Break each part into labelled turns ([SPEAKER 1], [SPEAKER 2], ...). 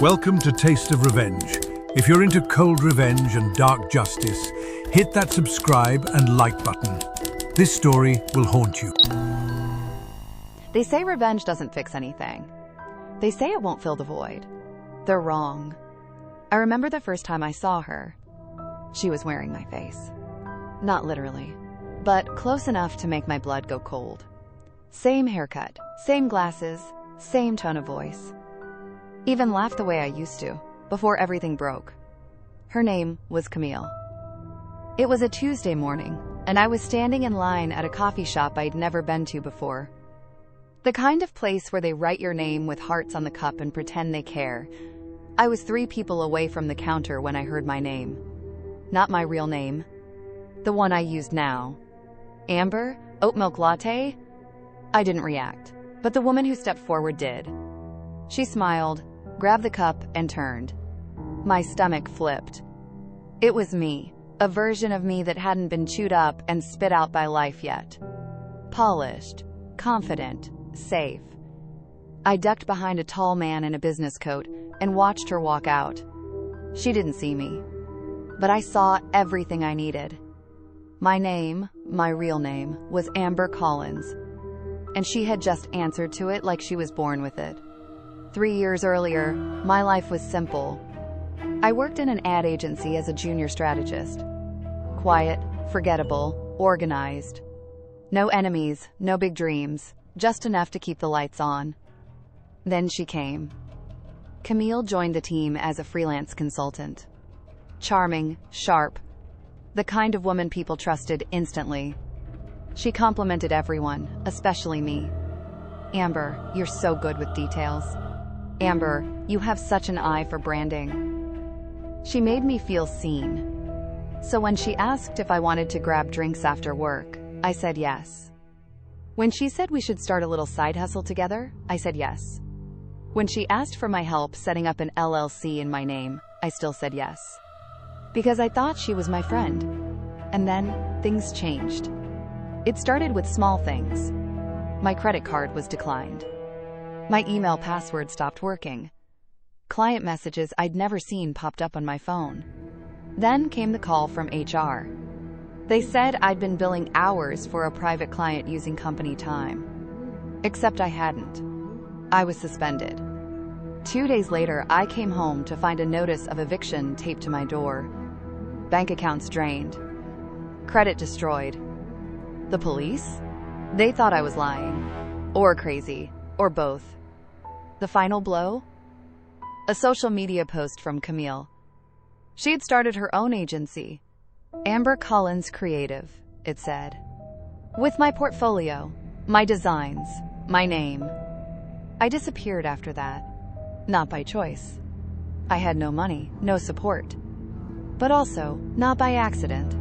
[SPEAKER 1] Welcome to Taste of Revenge. If you're into cold revenge and dark justice, hit that subscribe and like button. This story will haunt you.
[SPEAKER 2] They say revenge doesn't fix anything. They say it won't fill the void. They're wrong. I remember the first time I saw her. She was wearing my face. Not literally, but close enough to make my blood go cold. Same haircut, same glasses, same tone of voice. Even laughed the way I used to, before everything broke. Her name was Camille. It was a Tuesday morning, and I was standing in line at a coffee shop I'd never been to before. The kind of place where they write your name with hearts on the cup and pretend they care. I was 3 people away from the counter when I heard my name. Not my real name. The one I used now. Amber? Oat milk latte? I didn't react, but the woman who stepped forward did. She smiled, grabbed the cup, and turned. My stomach flipped. It was me, a version of me that hadn't been chewed up and spit out by life yet. Polished, confident, safe. I ducked behind a tall man in a business coat and watched her walk out. She didn't see me, but I saw everything I needed. My name, my real name, was Amber Collins, and she had just answered to it like she was born with it. 3 years earlier, my life was simple. I worked in an ad agency as a junior strategist. Quiet, forgettable, organized. No enemies, no big dreams, just enough to keep the lights on. Then she came. Camille joined the team as a freelance consultant. Charming, sharp, the kind of woman people trusted instantly. She complimented everyone, especially me. "Amber, you're so good with details. Amber, you have such an eye for branding." She made me feel seen. So when she asked if I wanted to grab drinks after work, I said yes. When she said we should start a little side hustle together, I said yes. When she asked for my help setting up an LLC in my name, I still said yes. Because I thought she was my friend. And then, things changed. It started with small things. My credit card was declined. My email password stopped working. Client messages I'd never seen popped up on my phone. Then came the call from HR. They said I'd been billing hours for a private client using company time. Except I hadn't. I was suspended. 2 days later, I came home to find a notice of eviction taped to my door. Bank accounts drained. Credit destroyed. The police? They thought I was lying. Or crazy. Or both. The final blow? A social media post from Camille. She had started her own agency. Amber Collins Creative, it said. With my portfolio, my designs, my name. I disappeared after that. Not by choice. I had no money, no support. But also, not by accident.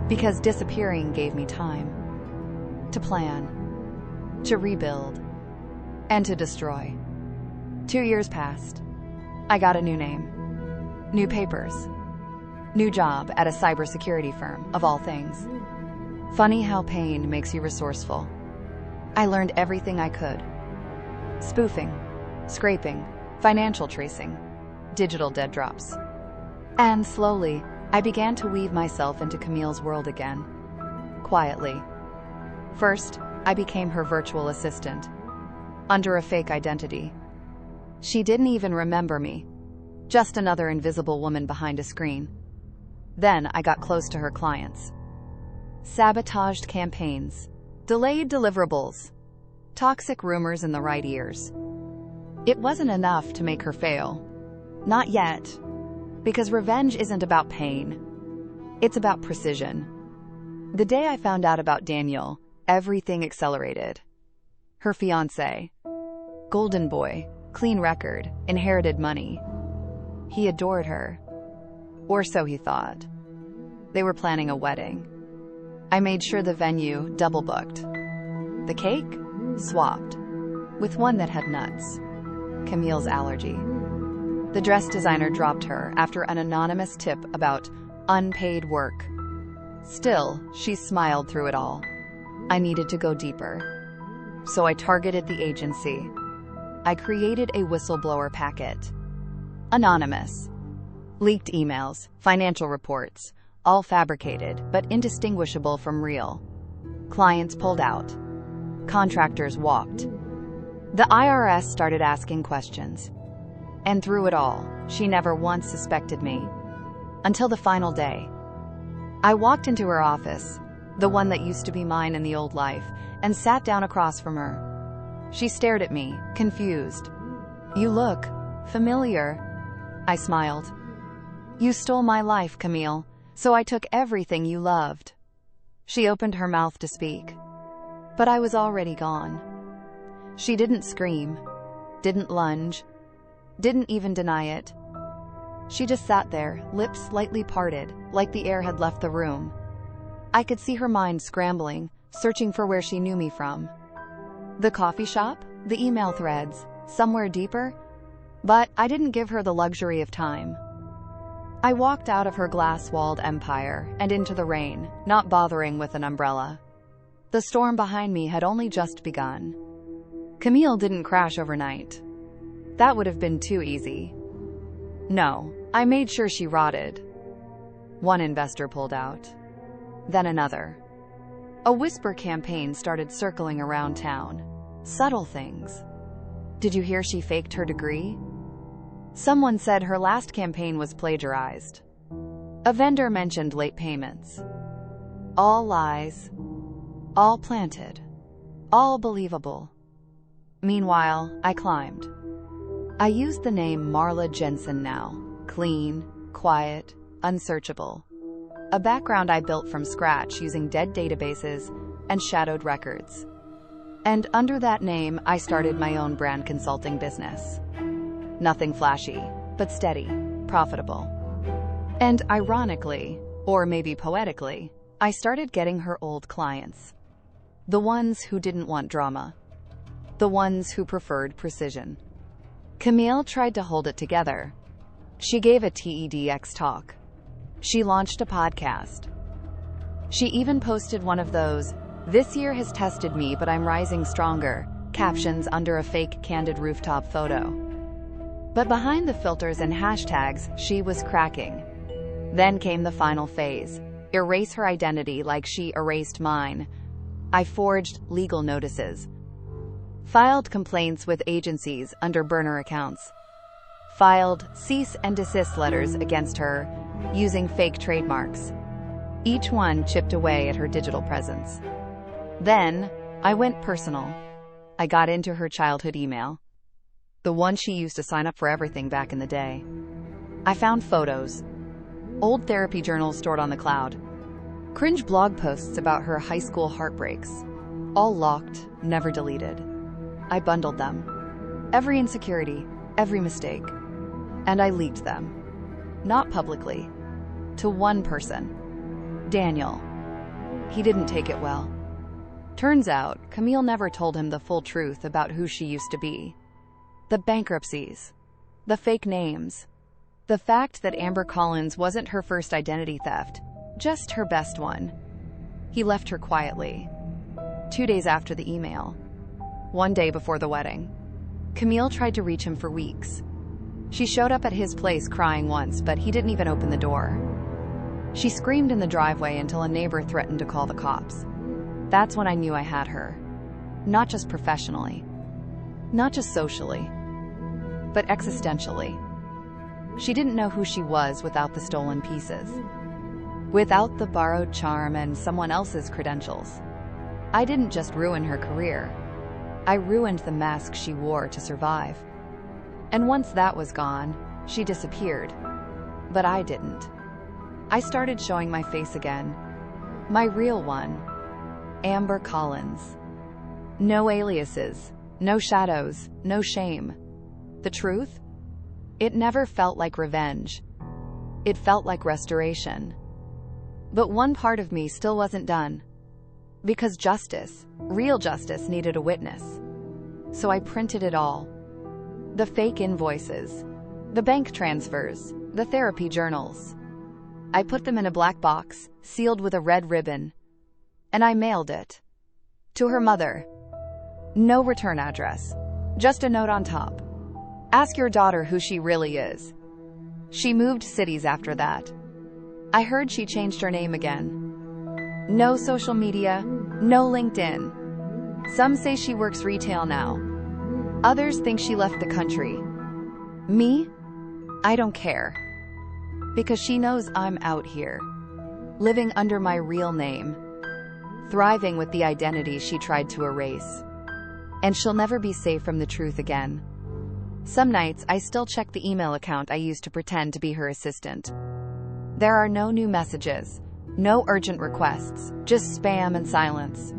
[SPEAKER 2] Because disappearing gave me time. To plan. To rebuild. And to destroy. 2 years passed. I got a new name. New papers. New job at a cybersecurity firm, of all things. Funny how pain makes you resourceful. I learned everything I could. Spoofing, scraping, financial tracing, digital dead drops. And slowly, I began to weave myself into Camille's world again. Quietly. First, I became her virtual assistant. Under a fake identity. She didn't even remember me. Just another invisible woman behind a screen. Then I got close to her clients. Sabotaged campaigns. Delayed deliverables. Toxic rumors in the right ears. It wasn't enough to make her fail. Not yet. Because revenge isn't about pain. It's about precision. The day I found out about Daniel, everything accelerated. Her fiancé. Golden boy, clean record, inherited money. He adored her. Or so he thought. They were planning a wedding. I made sure the venue double booked. The cake? Swapped. With one that had nuts. Camille's allergy. The dress designer dropped her after an anonymous tip about unpaid work. Still, she smiled through it all. I needed to go deeper. So I targeted the agency. I created a whistleblower packet. Anonymous. Leaked emails, financial reports, all fabricated but indistinguishable from real. Clients pulled out. Contractors walked. The IRS started asking questions. And through it all, she never once suspected me. Until the final day. I walked into her office, the one that used to be mine in the old life, and sat down across from her. She stared at me, confused. "You look familiar." I smiled. "You stole my life, Camille, so I took everything you loved." She opened her mouth to speak, but I was already gone. She didn't scream, didn't lunge, didn't even deny it. She just sat there, lips slightly parted, like the air had left the room. I could see her mind scrambling, searching for where she knew me from. The coffee shop? The email threads? Somewhere deeper? But I didn't give her the luxury of time. I walked out of her glass-walled empire and into the rain, not bothering with an umbrella. The storm behind me had only just begun. Camille didn't crash overnight. That would have been too easy. No, I made sure she rotted. One investor pulled out. Then another. A whisper campaign started circling around town. Subtle things. Did you hear she faked her degree? Someone said her last campaign was plagiarized. A vendor mentioned late payments. All lies. All planted. All believable. Meanwhile, I climbed. I used the name Marla Jensen now. Clean, quiet, unsearchable. A background I built from scratch using dead databases and shadowed records. And under that name, I started my own brand consulting business. Nothing flashy, but steady, profitable. And ironically, or maybe poetically, I started getting her old clients. The ones who didn't want drama. The ones who preferred precision. Camille tried to hold it together. She gave a TEDx talk. She launched a podcast. She even posted one of those, "This year has tested me, but I'm rising stronger," captions under a fake candid rooftop photo. But behind the filters and hashtags, she was cracking. Then came the final phase. Erase her identity like she erased mine. I forged legal notices. Filed complaints with agencies under burner accounts. Filed cease and desist letters against her using fake trademarks. Each one chipped away at her digital presence. Then, I went personal. I got into her childhood email. The one she used to sign up for everything back in the day. I found photos. Old therapy journals stored on the cloud. Cringe blog posts about her high school heartbreaks. All locked, never deleted. I bundled them. Every insecurity, every mistake. And I leaked them. Not publicly. To one person. Daniel. He didn't take it well. Turns out, Camille never told him the full truth about who she used to be. The bankruptcies. The fake names. The fact that Amber Collins wasn't her first identity theft, just her best one. He left her quietly. 2 days after the email. 1 day before the wedding. Camille tried to reach him for weeks. She showed up at his place crying once, but he didn't even open the door. She screamed in the driveway until a neighbor threatened to call the cops. That's when I knew I had her. Not just professionally. Not just socially. But existentially. She didn't know who she was without the stolen pieces. Without the borrowed charm and someone else's credentials. I didn't just ruin her career. I ruined the mask she wore to survive. And once that was gone, she disappeared. But I didn't. I started showing my face again. My real one. Amber Collins. No aliases, no shadows, no shame. The truth? It never felt like revenge. It felt like restoration. But one part of me still wasn't done. Because justice, real justice, needed a witness. So I printed it all. The fake invoices, the bank transfers, the therapy journals. I put them in a black box, sealed with a red ribbon, and I mailed it. To her mother. No return address, just a note on top. Ask your daughter who she really is. She moved cities after that. I heard she changed her name again. No social media, no LinkedIn. Some say she works retail now. Others think she left the country. Me? I don't care. Because she knows I'm out here, living under my real name, thriving with the identity she tried to erase. And she'll never be safe from the truth again. Some nights, I still check the email account I used to pretend to be her assistant. There are no new messages, no urgent requests, just spam and silence.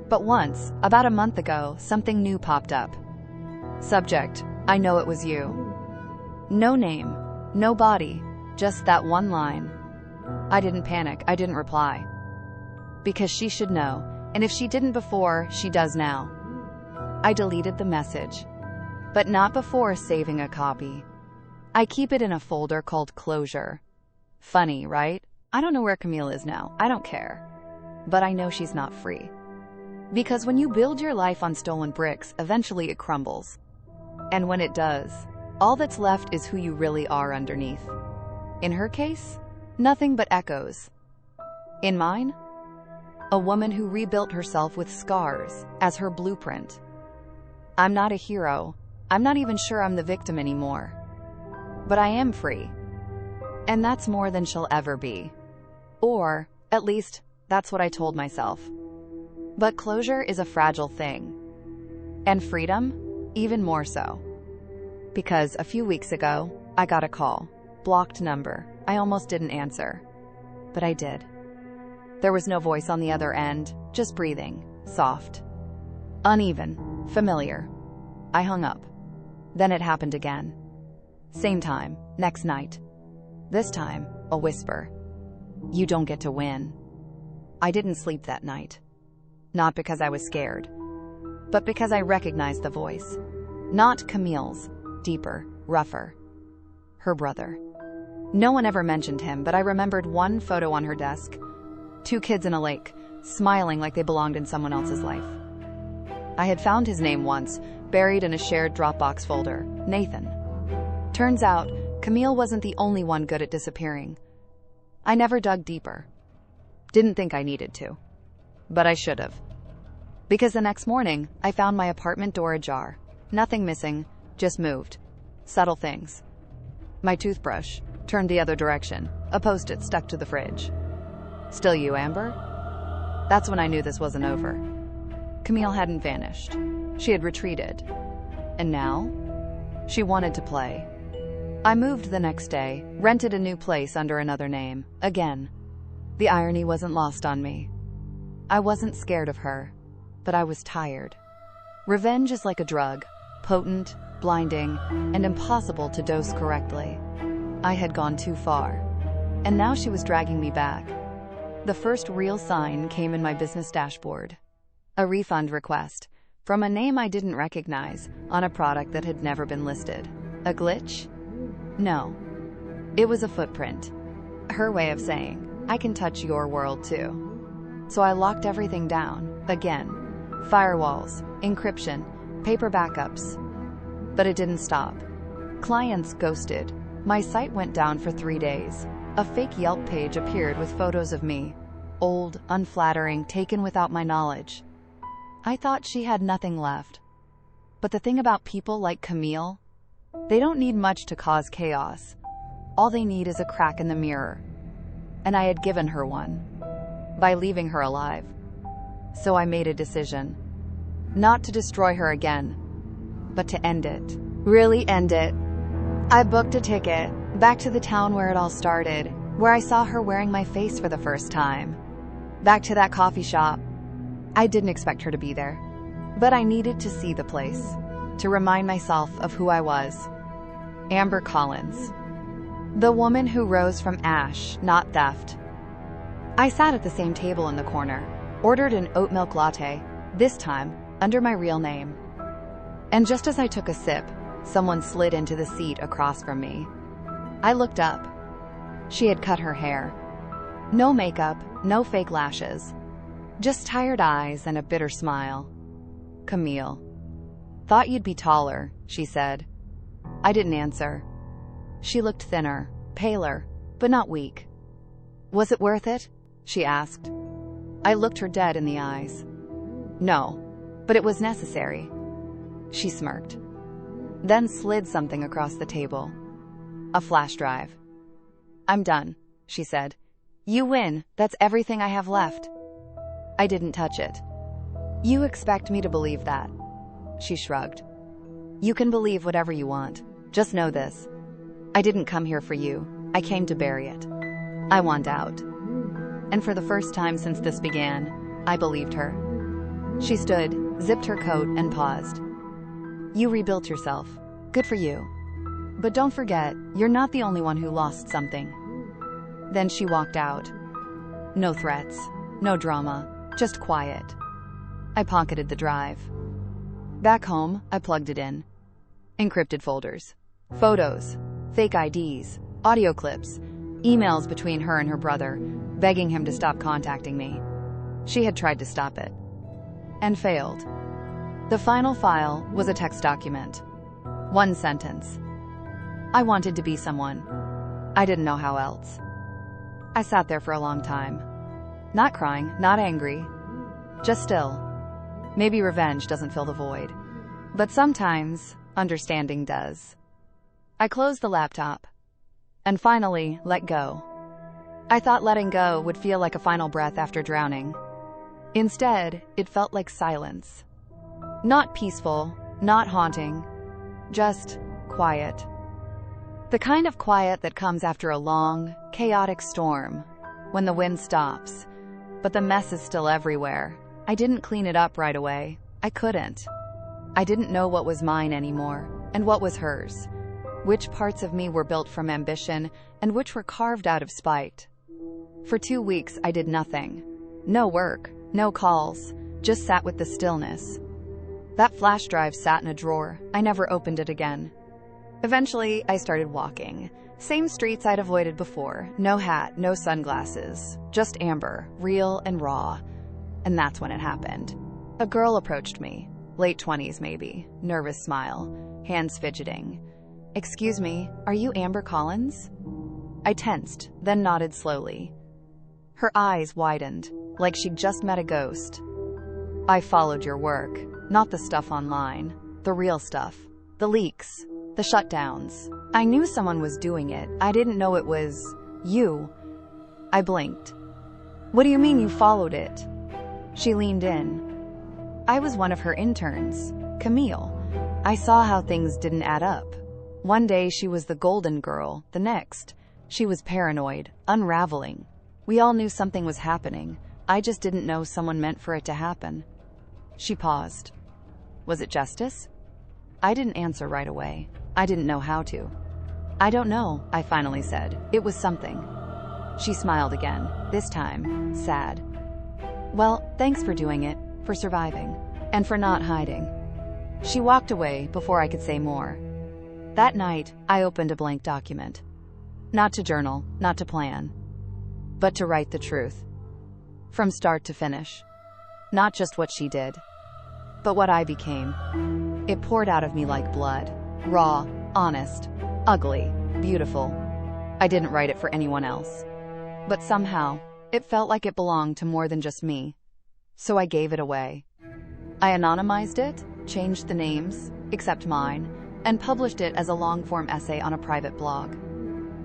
[SPEAKER 2] But once, about a month ago, something new popped up. Subject, I know it was you. No name, no body, just that one line. I didn't panic, I didn't reply. Because she should know, and if she didn't before, she does now. I deleted the message, but not before saving a copy. I keep it in a folder called Closure. Funny, right? I don't know where Camille is now, I don't care. But I know she's not free. Because when you build your life on stolen bricks, eventually it crumbles. And when it does, all that's left is who you really are underneath. In her case, nothing but echoes. In mine, a woman who rebuilt herself with scars as her blueprint. I'm not a hero. I'm not even sure I'm the victim anymore. But I am free. And that's more than she'll ever be. Or, at least, that's what I told myself. But closure is a fragile thing. And freedom, even more so. Because a few weeks ago, I got a call. Blocked number. I almost didn't answer. But I did. There was no voice on the other end, just breathing, soft. Uneven, familiar. I hung up. Then it happened again. Same time, next night. This time, a whisper. You don't get to win. I didn't sleep that night. Not because I was scared, but because I recognized the voice. Not Camille's, deeper, rougher. Her brother. No one ever mentioned him, but I remembered one photo on her desk. 2 kids in a lake, smiling like they belonged in someone else's life. I had found his name once, buried in a shared Dropbox folder, Nathan. Turns out, Camille wasn't the only one good at disappearing. I never dug deeper. Didn't think I needed to. But I should have. Because the next morning, I found my apartment door ajar. Nothing missing, just moved. Subtle things. My toothbrush, turned the other direction, a post-it stuck to the fridge. Still you, Amber? That's when I knew this wasn't over. Camille hadn't vanished. She had retreated. And now? She wanted to play. I moved the next day, rented a new place under another name, again. The irony wasn't lost on me. I wasn't scared of her, but I was tired. Revenge is like a drug, potent, blinding, and impossible to dose correctly. I had gone too far, and now she was dragging me back. The first real sign came in my business dashboard. A refund request, from a name I didn't recognize, on a product that had never been listed. A glitch? No. It was a footprint. Her way of saying, I can touch your world too. So I locked everything down, again. Firewalls, encryption, paper backups. But it didn't stop. Clients ghosted. My site went down for 3 days. A fake Yelp page appeared with photos of me. Old, unflattering, taken without my knowledge. I thought she had nothing left. But the thing about people like Camille, they don't need much to cause chaos. All they need is a crack in the mirror. And I had given her one, by leaving her alive. So I made a decision. Not to destroy her again, but to end it. Really end it. I booked a ticket, back to the town where it all started, where I saw her wearing my face for the first time. Back to that coffee shop. I didn't expect her to be there, but I needed to see the place, to remind myself of who I was. Amber Collins. The woman who rose from ash, not theft. I sat at the same table in the corner, ordered an oat milk latte, this time under my real name. And just as I took a sip, someone slid into the seat across from me. I looked up. She had cut her hair. No makeup, no fake lashes. Just tired eyes and a bitter smile. Camille. Thought you'd be taller, she said. I didn't answer. She looked thinner, paler, but not weak. "Was it worth it?" she asked. I looked her dead in the eyes. "No, but it was necessary." She smirked, then slid something across the table. A flash drive. "I'm done," she said. "You win. That's everything I have left." I didn't touch it. "You expect me to believe that?" She shrugged. "You can believe whatever you want. Just know this. I didn't come here for you. I came to bury it. I want out." And for the first time since this began, I believed her. She stood, zipped her coat, and paused. "You rebuilt yourself. Good for you. But don't forget, you're not the only one who lost something." Then she walked out. No threats, no drama, just quiet. I pocketed the drive. Back home, I plugged it in. Encrypted folders. Photos, fake IDs, audio clips, emails between her and her brother, begging him to stop contacting me. She had tried to stop it. And failed. The final file was a text document. One sentence. I wanted to be someone. I didn't know how else. I sat there for a long time. Not crying, not angry. Just still. Maybe revenge doesn't fill the void. But sometimes, understanding does. I closed the laptop. And finally, let go. I thought letting go would feel like a final breath after drowning. Instead, it felt like silence. Not peaceful, not haunting, just quiet. The kind of quiet that comes after a long, chaotic storm, when the wind stops, but the mess is still everywhere. I didn't clean it up right away. I couldn't. I didn't know what was mine anymore, and what was hers. Which parts of me were built from ambition, and which were carved out of spite. For 2 weeks, I did nothing. No work, no calls, just sat with the stillness. That flash drive sat in a drawer. I never opened it again. Eventually, I started walking. Same streets I'd avoided before. No hat, no sunglasses. Just amber, real and raw. And that's when it happened. A girl approached me. Late 20s maybe. Nervous smile. Hands fidgeting. "Excuse me, are you Amber Collins?" I tensed, then nodded slowly. Her eyes widened, like she'd just met a ghost. "I followed your work. Not the stuff online. The real stuff. The leaks. The shutdowns. I knew someone was doing it. I didn't know it was you." I blinked. "What do you mean you followed it?" She leaned in. "I was one of her interns, Camille. I saw how things didn't add up. One day she was the golden girl, the next, she was paranoid, unraveling. We all knew something was happening. I just didn't know someone meant for it to happen." She paused. "Was it justice?" I didn't answer right away. I didn't know how to. "I don't know," I finally said. "It was something." She smiled again, this time, sad. "Well, thanks for doing it, for surviving, and for not hiding." She walked away before I could say more. That night, I opened a blank document. Not to journal, not to plan, but to write the truth. From start to finish. Not just what she did, but what I became. It poured out of me like blood. Raw, honest, ugly, beautiful. I didn't write it for anyone else. But somehow, it felt like it belonged to more than just me. So I gave it away. I anonymized it, changed the names, except mine, and published it as a long-form essay on a private blog.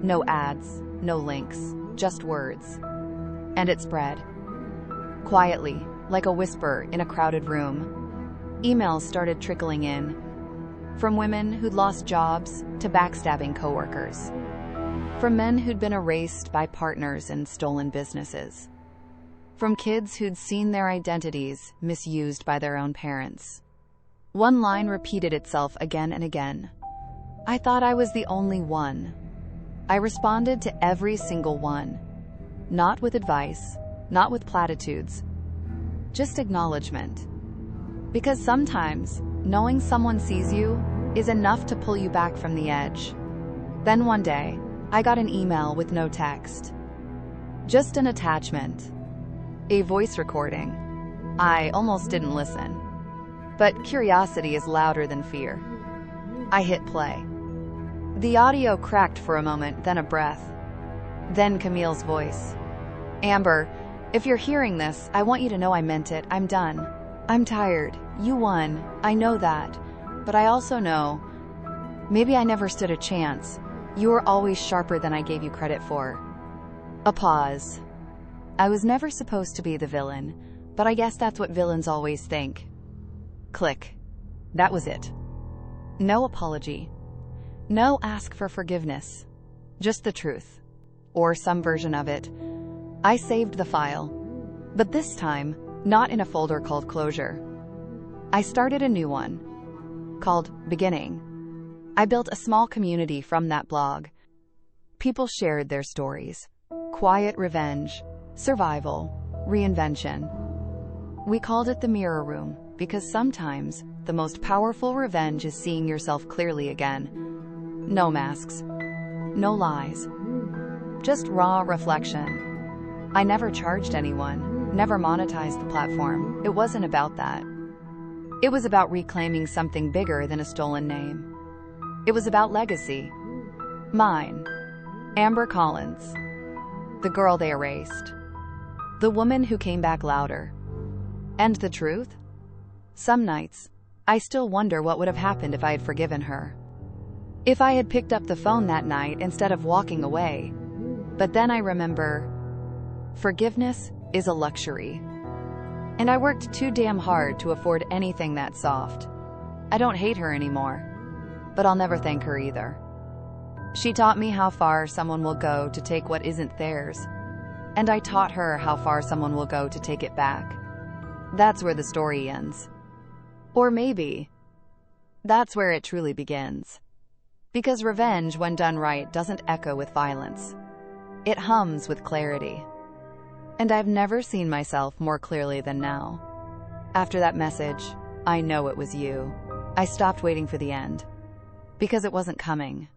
[SPEAKER 2] No ads, no links, just words. And it spread. Quietly, like a whisper in a crowded room. Emails started trickling in. From women who'd lost jobs to backstabbing coworkers. From men who'd been erased by partners and stolen businesses. From kids who'd seen their identities misused by their own parents. One line repeated itself again and again. I thought I was the only one. I responded to every single one. Not with advice, not with platitudes, just acknowledgement. Because sometimes, knowing someone sees you is enough to pull you back from the edge. Then one day, I got an email with no text. Just an attachment. A voice recording. I almost didn't listen. But curiosity is louder than fear. I hit play. The audio cracked for a moment, then a breath. Then Camille's voice. Amber, if you're hearing this, I want you to know I meant it. I'm done. I'm tired. You won. I know that. But I also know, maybe I never stood a chance. You were always sharper than I gave you credit for. A pause. I was never supposed to be the villain, but I guess that's what villains always think. Click. That was it. No apology. No ask for forgiveness. Just the truth. Or some version of it. I saved the file. But this time, not in a folder called Closure. I started a new one, called Beginning. I built a small community from that blog. People shared their stories. Quiet revenge, survival, reinvention. We called it the Mirror Room because sometimes the most powerful revenge is seeing yourself clearly again. No masks, no lies, just raw reflection. I never charged anyone, never monetized the platform. It wasn't about that. It was about reclaiming something bigger than a stolen name. It was about legacy. Mine. Amber Collins. The girl they erased. The woman who came back louder. And the truth? Some nights, I still wonder what would have happened if I had forgiven her. If I had picked up the phone that night instead of walking away. But then I remember, forgiveness is a luxury. And I worked too damn hard to afford anything that soft. I don't hate her anymore. But I'll never thank her either. She taught me how far someone will go to take what isn't theirs. And I taught her how far someone will go to take it back. That's where the story ends. Or maybe, that's where it truly begins. Because revenge, when done right, doesn't echo with violence. It hums with clarity. And I've never seen myself more clearly than now. After that message, I know it was you. I stopped waiting for the end. Because it wasn't coming.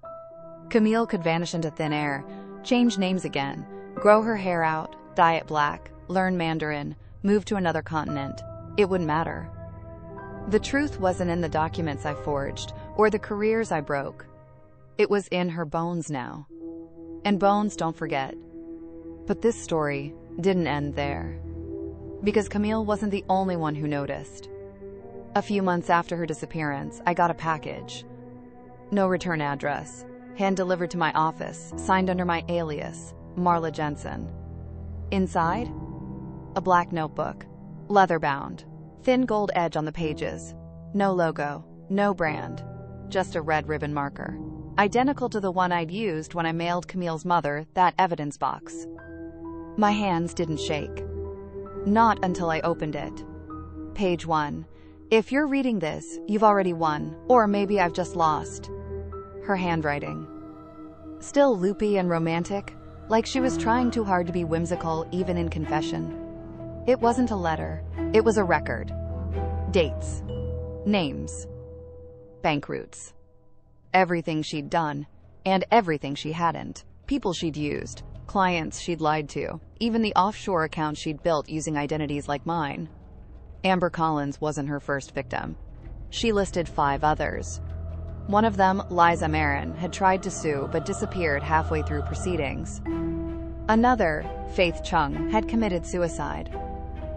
[SPEAKER 2] Camille could vanish into thin air, change names again, grow her hair out, dye it black, learn Mandarin, move to another continent. It wouldn't matter. The truth wasn't in the documents I forged or the careers I broke. It was in her bones now. And bones don't forget. But this story didn't end there. Because Camille wasn't the only one who noticed. A few months after her disappearance, I got a package. No return address. Hand-delivered to my office, signed under my alias, Marla Jensen. Inside? A black notebook. Leather-bound. Thin gold edge on the pages. No logo. No brand. Just a red ribbon marker. Identical to the one I'd used when I mailed Camille's mother that evidence box. My hands didn't shake. Not until I opened it. Page 1. If you're reading this, you've already won. Or maybe I've just lost. Her handwriting. Still loopy and romantic, like she was trying too hard to be whimsical even in confession. It wasn't a letter. It was a record. Dates. Names. Bank routes. Everything she'd done, and everything she hadn't. People she'd used, clients she'd lied to, even the offshore accounts she'd built using identities like mine. Amber Collins wasn't her first victim. She listed 5 others. One of them, Liza Marin, had tried to sue but disappeared halfway through proceedings. Another, Faith Chung, had committed suicide.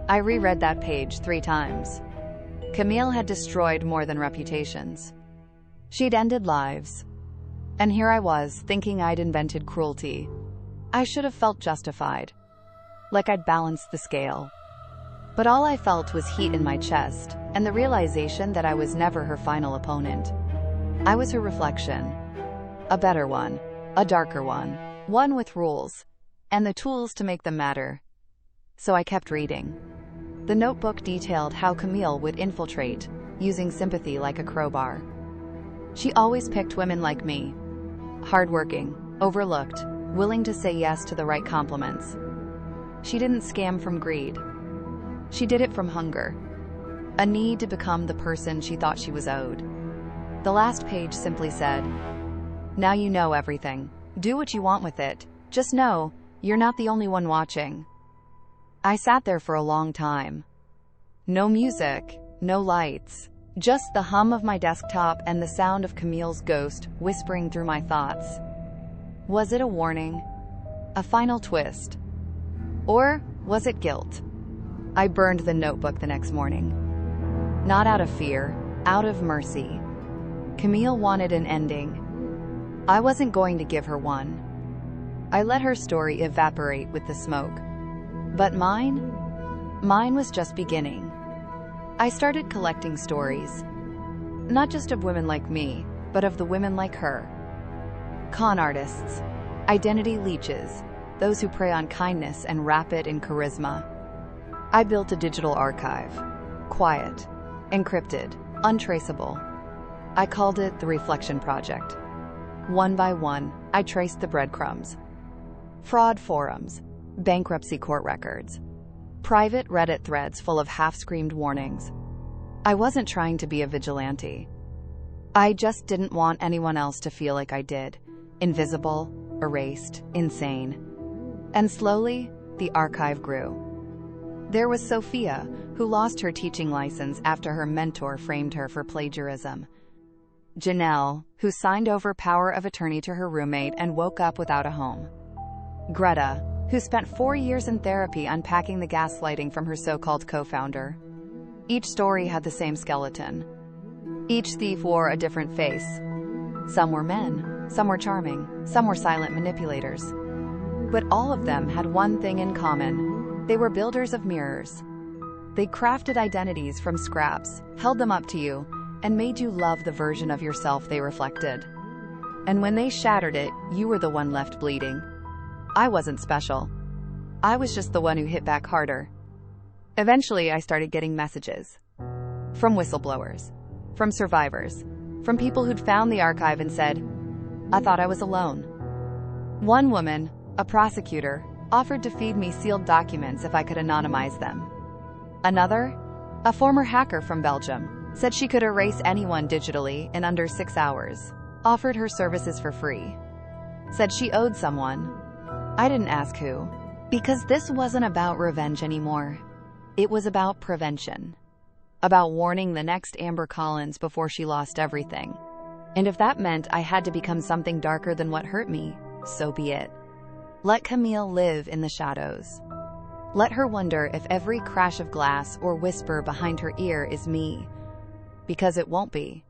[SPEAKER 2] I reread that page 3 times. Camille had destroyed more than reputations. She'd ended lives. And here I was, thinking I'd invented cruelty. I should have felt justified. Like I'd balanced the scale. But all I felt was heat in my chest, and the realization that I was never her final opponent. I was her reflection. A better one. A darker one. One with rules. And the tools to make them matter. So I kept reading. The notebook detailed how Camille would infiltrate, using sympathy like a crowbar. She always picked women like me. Hardworking, overlooked, willing to say yes to the right compliments. She didn't scam from greed. She did it from hunger. A need to become the person she thought she was owed. The last page simply said, "Now you know everything. Do what you want with it. Just know, you're not the only one watching." I sat there for a long time. No music, no lights, Just the hum of my desktop and the sound of Camille's ghost whispering through my thoughts. Was it a warning? A final twist? Or was it guilt? I burned the notebook the next morning. Not out of fear, out of mercy. Camille wanted an ending. I wasn't going to give her one. I let her story evaporate with the smoke. But mine was just beginning. I started collecting stories. Not just of women like me, but of the women like her. Con artists, identity leeches, those who prey on kindness and wrap it in charisma. I built a digital archive. Quiet, encrypted, untraceable. I called it the Reflection Project. One by one, I traced the breadcrumbs. Fraud forums, bankruptcy court records, private Reddit threads full of half-screamed warnings. I wasn't trying to be a vigilante. I just didn't want anyone else to feel like I did. Invisible, erased, insane. And slowly, the archive grew. There was Sophia, who lost her teaching license after her mentor framed her for plagiarism. Janelle, who signed over power of attorney to her roommate and woke up without a home. Greta, who spent 4 years in therapy unpacking the gaslighting from her so-called co-founder. Each story had the same skeleton. Each thief wore a different face. Some were men, some were charming, some were silent manipulators. But all of them had one thing in common. They were builders of mirrors. They crafted identities from scraps, held them up to you, and made you love the version of yourself they reflected. And when they shattered it, you were the one left bleeding. I wasn't special. I was just the one who hit back harder. Eventually, I started getting messages. From whistleblowers. From survivors. From people who'd found the archive and said, "I thought I was alone." One woman, a prosecutor, offered to feed me sealed documents if I could anonymize them. Another, a former hacker from Belgium, said she could erase anyone digitally in under 6 hours, offered her services for free. Said she owed someone. I didn't ask who, because this wasn't about revenge anymore. It was about prevention. About warning the next Amber Collins before she lost everything. And if that meant I had to become something darker than what hurt me, so be it. Let Camille live in the shadows. Let her wonder if every crash of glass or whisper behind her ear is me. Because it won't be.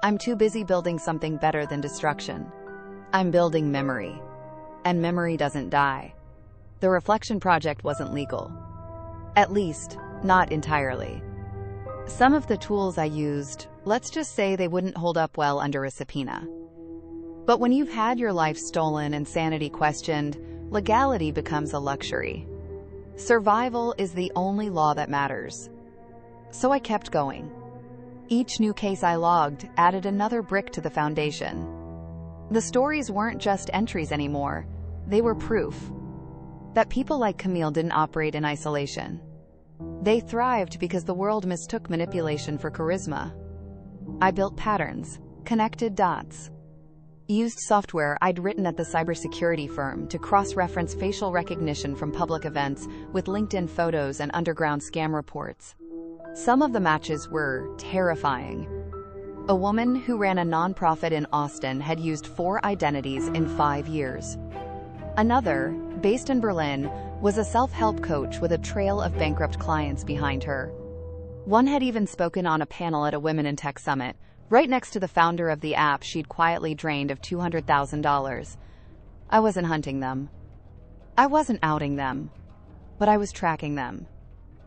[SPEAKER 2] I'm too busy building something better than destruction. I'm building memory. And memory doesn't die. The Reflection Project wasn't legal. At least, not entirely. Some of the tools I used, let's just say they wouldn't hold up well under a subpoena. But when you've had your life stolen and sanity questioned, legality becomes a luxury. Survival is the only law that matters. So I kept going. Each new case I logged added another brick to the foundation. The stories weren't just entries anymore. They were proof that people like Camille didn't operate in isolation. They thrived because the world mistook manipulation for charisma. I built patterns, connected dots, used software I'd written at the cybersecurity firm to cross-reference facial recognition from public events with LinkedIn photos and underground scam reports. Some of the matches were terrifying. A woman who ran a nonprofit in Austin had used 4 identities in 5 years. Another, based in Berlin, was a self-help coach with a trail of bankrupt clients behind her. One had even spoken on a panel at a Women in Tech Summit, right next to the founder of the app she'd quietly drained of $200,000. I wasn't hunting them. I wasn't outing them. But I was tracking them,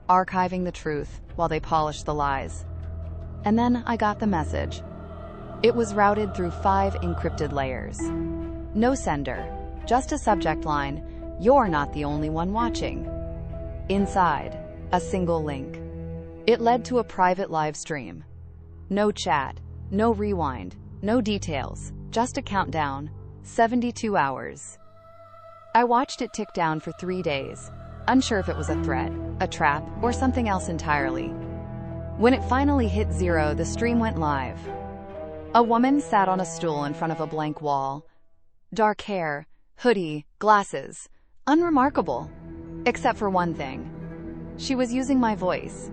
[SPEAKER 2] archiving the truth while they polished the lies. And then I got the message. It was routed through 5 encrypted layers. No sender, just a subject line, "You're not the only one watching." Inside, a single link. It led to a private live stream. No chat, no rewind, no details, just a countdown, 72 hours. I watched it tick down for 3 days, unsure if it was a threat, a trap, or something else entirely. When it finally hit 0, the stream went live. A woman sat on a stool in front of a blank wall. Dark hair, hoodie, glasses. Unremarkable. Except for one thing. She was using my voice.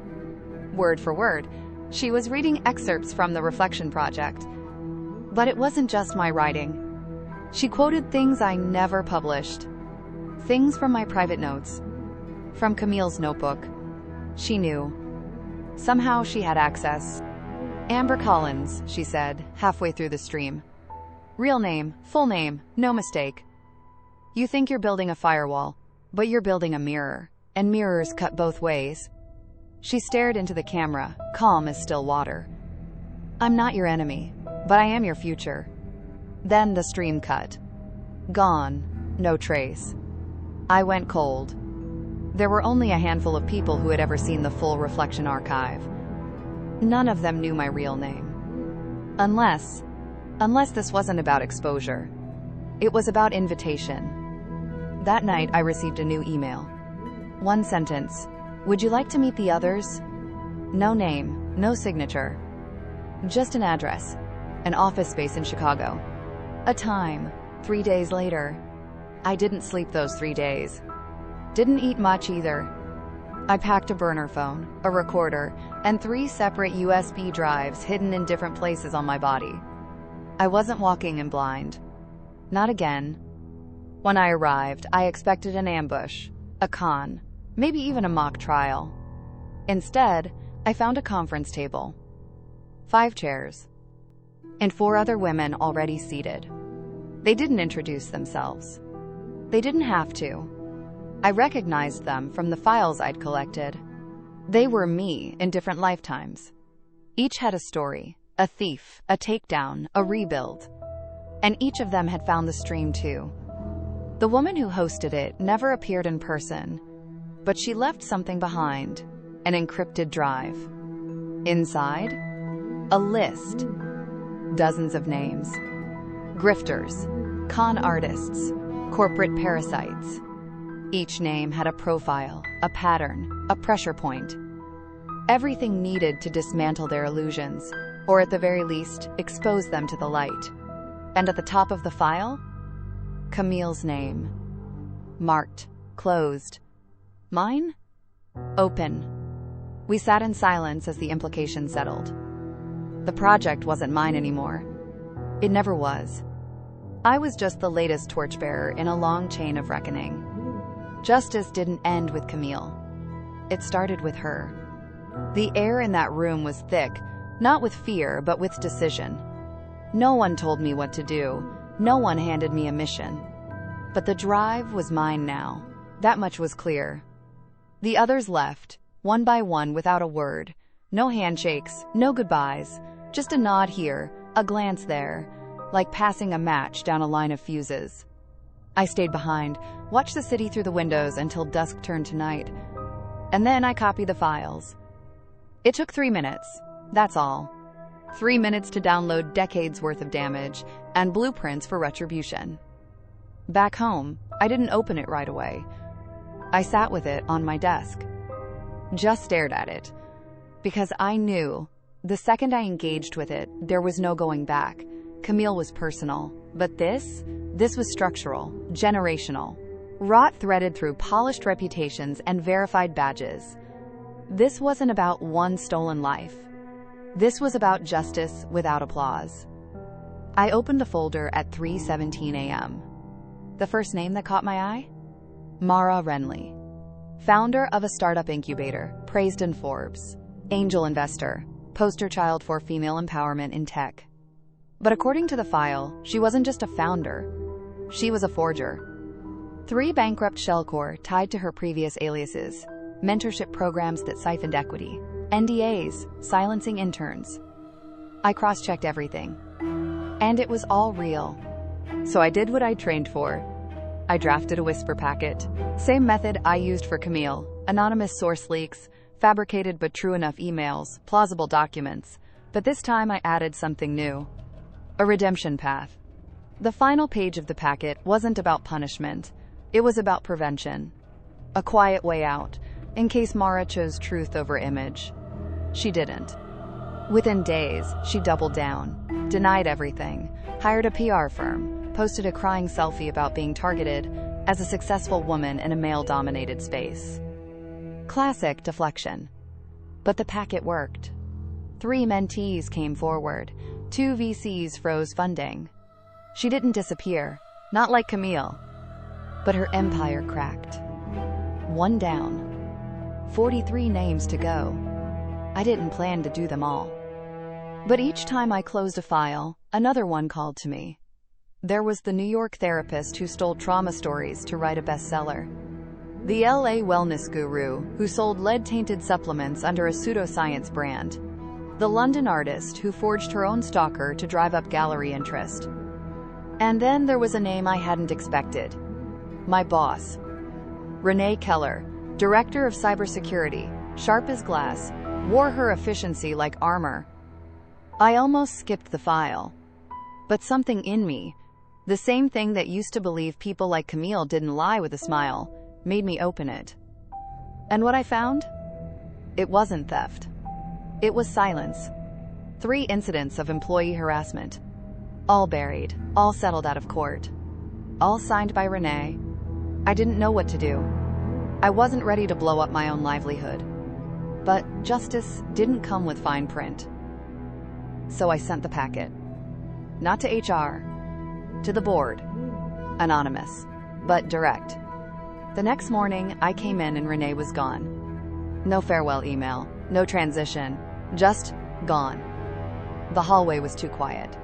[SPEAKER 2] Word for word, She was reading excerpts from the Reflection Project. But it wasn't just my writing. She quoted things I never published. Things from my private notes. From Camille's notebook. She knew. Somehow she had access. Amber Collins, she said, halfway through the stream. Real name, full name, no mistake. You think you're building a firewall, but you're building a mirror, and mirrors cut both ways. She stared into the camera, calm as still water. I'm not your enemy, but I am your future. Then the stream cut. Gone, no trace. I went cold. There were only a handful of people who had ever seen the full Reflection archive. None of them knew my real name. Unless this wasn't about exposure. It was about invitation. That night, I received a new email. One sentence. Would you like to meet the others? No name, no signature. Just an address. An office space in Chicago. A time. 3 days later. I didn't sleep those 3 days. Didn't eat much either. I packed a burner phone, a recorder, and 3 separate USB drives hidden in different places on my body. I wasn't walking in blind. Not again. When I arrived, I expected an ambush, a con, maybe even a mock trial. Instead, I found a conference table. 5 chairs. And 4 other women already seated. They didn't introduce themselves. They didn't have to. I recognized them from the files I'd collected. They were me in different lifetimes. Each had a story, a thief, a takedown, a rebuild. And each of them had found the stream too. The woman who hosted it never appeared in person, but she left something behind, an encrypted drive. Inside, a list. Dozens of names. Grifters, con artists, corporate parasites. Each name had a profile, a pattern, a pressure point. Everything needed to dismantle their illusions, or at the very least, expose them to the light. And at the top of the file, Camille's name. Marked, closed. Mine? Open. We sat in silence as the implication settled. The project wasn't mine anymore. It never was. I was just the latest torchbearer in a long chain of reckoning. Justice didn't end with Camille. It started with her. The air in that room was thick, not with fear, but with decision. No one told me what to do. No one handed me a mission. But the drive was mine now. That much was clear. The others left, one by one without a word. No handshakes, no goodbyes. Just a nod here, a glance there, like passing a match down a line of fuses. I stayed behind, watched the city through the windows until dusk turned to night. And then I copied the files. It took 3 minutes, that's all. 3 minutes to download decades worth of damage and blueprints for retribution. Back home, I didn't open it right away. I sat with it on my desk. Just stared at it. Because I knew, the second I engaged with it, there was no going back. Camille was personal, but this was structural, generational, wrought threaded through polished reputations and verified badges. This wasn't about one stolen life. This was about justice without applause. I opened the folder at 3:17 a.m. The first name that caught my eye? Mara Renly. Founder of a startup incubator, praised in Forbes. Angel investor, poster child for female empowerment in tech. But according to the file, she wasn't just a founder. She was a forger. 3 bankrupt shellcore tied to her previous aliases, mentorship programs that siphoned equity, NDAs, silencing interns. I cross-checked everything. And it was all real. So I did what I trained for. I drafted a whisper packet. Same method I used for Camille. Anonymous source leaks, fabricated but true enough emails, plausible documents. But this time I added something new. A redemption path. The final page of the packet wasn't about punishment. It was about prevention. A quiet way out, in case Mara chose truth over image. She didn't. Within days, she doubled down, denied everything, hired a PR firm, posted a crying selfie about being targeted as a successful woman in a male-dominated space. Classic deflection. But the packet worked. 3 mentees came forward. 2 VCs froze funding. She didn't disappear, not like Camille, but her empire cracked. 1 down. 43 names to go. I didn't plan to do them all. But each time I closed a file, another one called to me. There was the New York therapist who stole trauma stories to write a bestseller. The LA wellness guru who sold lead-tainted supplements under a pseudoscience brand. The London artist who forged her own stalker to drive up gallery interest. And then there was a name I hadn't expected. My boss. Renee Keller, director of cybersecurity, sharp as glass, wore her efficiency like armor. I almost skipped the file. But something in me, the same thing that used to believe people like Camille didn't lie with a smile, made me open it. And what I found? It wasn't theft. It was silence. 3 incidents of employee harassment. All buried, all settled out of court. All signed by Renee. I didn't know what to do. I wasn't ready to blow up my own livelihood. But justice didn't come with fine print. So I sent the packet. Not to HR. To the board. Anonymous, but direct. The next morning, I came in and Renee was gone. No farewell email, no transition, just gone. The hallway was too quiet.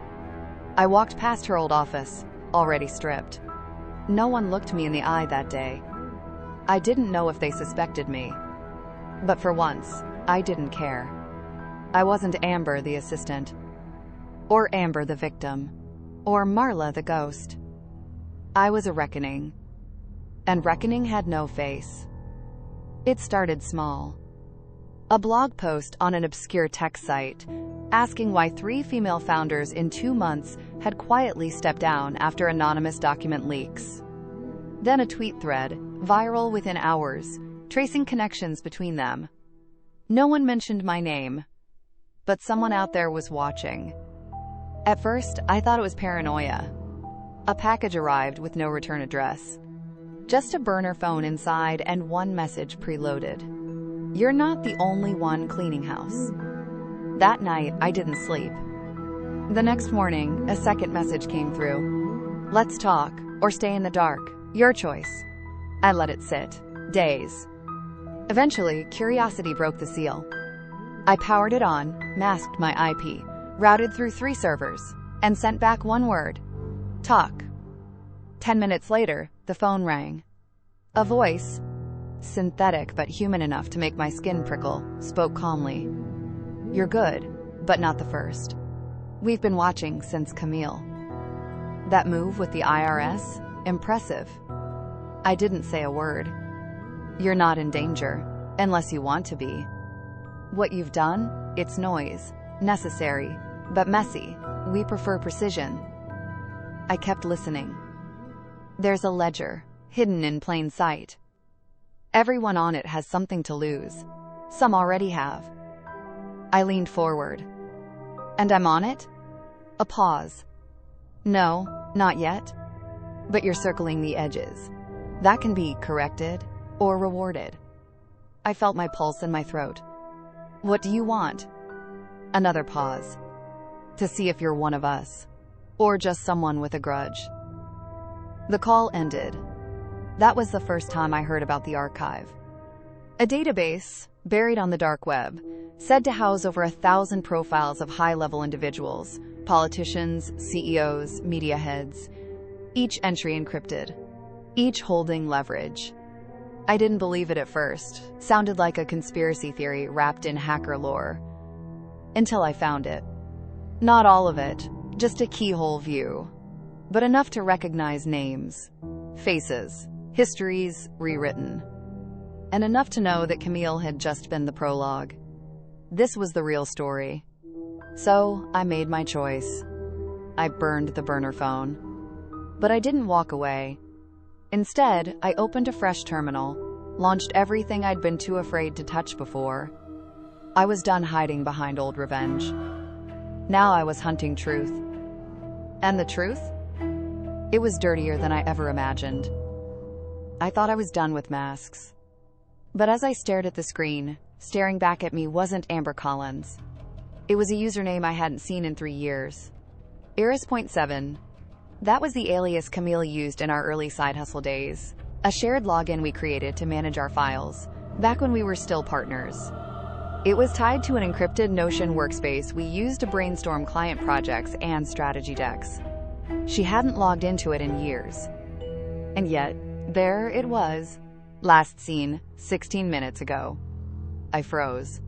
[SPEAKER 2] I walked past her old office, already stripped. No one looked me in the eye that day. I didn't know if they suspected me. But for once, I didn't care. I wasn't Amber the assistant, or Amber the victim, or Marla the ghost. I was a reckoning. And reckoning had no face. It started small. A blog post on an obscure tech site, asking why 3 female founders in 2 months had quietly stepped down after anonymous document leaks. Then a tweet thread, viral within hours, tracing connections between them. No one mentioned my name, but someone out there was watching. At first, I thought it was paranoia. A package arrived with no return address. Just a burner phone inside and one message preloaded. You're not the only one cleaning house. That night, I didn't sleep. The next morning, a second message came through. Let's talk, or stay in the dark. Your choice. I let it sit. Days. Eventually, curiosity broke the seal. I powered it on, masked my IP, routed through 3 servers, and sent back one word. Talk. 10 minutes later, the phone rang. A voice, synthetic but human enough to make my skin prickle, spoke calmly. You're good, but not the first. We've been watching since Camille. That move with the IRS? Impressive. I didn't say a word. You're not in danger, unless you want to be. What you've done, it's noise, necessary, but messy. We prefer precision. I kept listening. There's a ledger, hidden in plain sight. Everyone on it has something to lose. Some already have. I leaned forward. And I'm on it? A pause. No, not yet. But you're circling the edges. That can be corrected or rewarded. I felt my pulse in my throat. What do you want? Another pause. To see if you're one of us, or just someone with a grudge. The call ended. That was the first time I heard about the archive. A database, buried on the dark web, said to house over 1,000 profiles of high-level individuals, politicians, CEOs, media heads, each entry encrypted, each holding leverage. I didn't believe it at first. Sounded like a conspiracy theory wrapped in hacker lore. Until I found it. Not all of it, just a keyhole view. But enough to recognize names, faces, histories rewritten. And enough to know that Camille had just been the prologue. This was the real story. So I made my choice. I burned the burner phone. But I didn't walk away. Instead, I opened a fresh terminal, launched everything I'd been too afraid to touch before. I was done hiding behind old revenge. Now I was hunting truth. And the truth? It was dirtier than I ever imagined. I thought I was done with masks. But as I stared at the screen, staring back at me wasn't Amber Collins. It was a username I hadn't seen in 3 years. Iris.7. That was the alias Camille used in our early side hustle days. A shared login we created to manage our files, back when we were still partners. It was tied to an encrypted Notion workspace we used to brainstorm client projects and strategy decks. She hadn't logged into it in years. And yet, there it was. Last seen 16 minutes ago. I froze.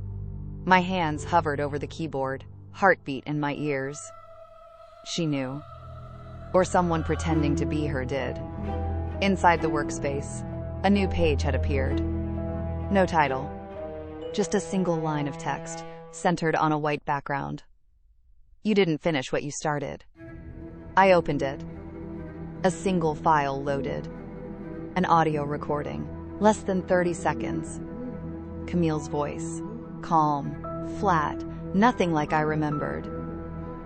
[SPEAKER 2] My hands hovered over the keyboard, heartbeat in my ears. She knew. Or someone pretending to be her did. Inside the workspace, a new page had appeared. No title. Just a single line of text, centered on a white background. You didn't finish what you started. I opened it. A single file loaded. An audio recording, less than 30 seconds. Camille's voice, calm, flat, nothing like I remembered.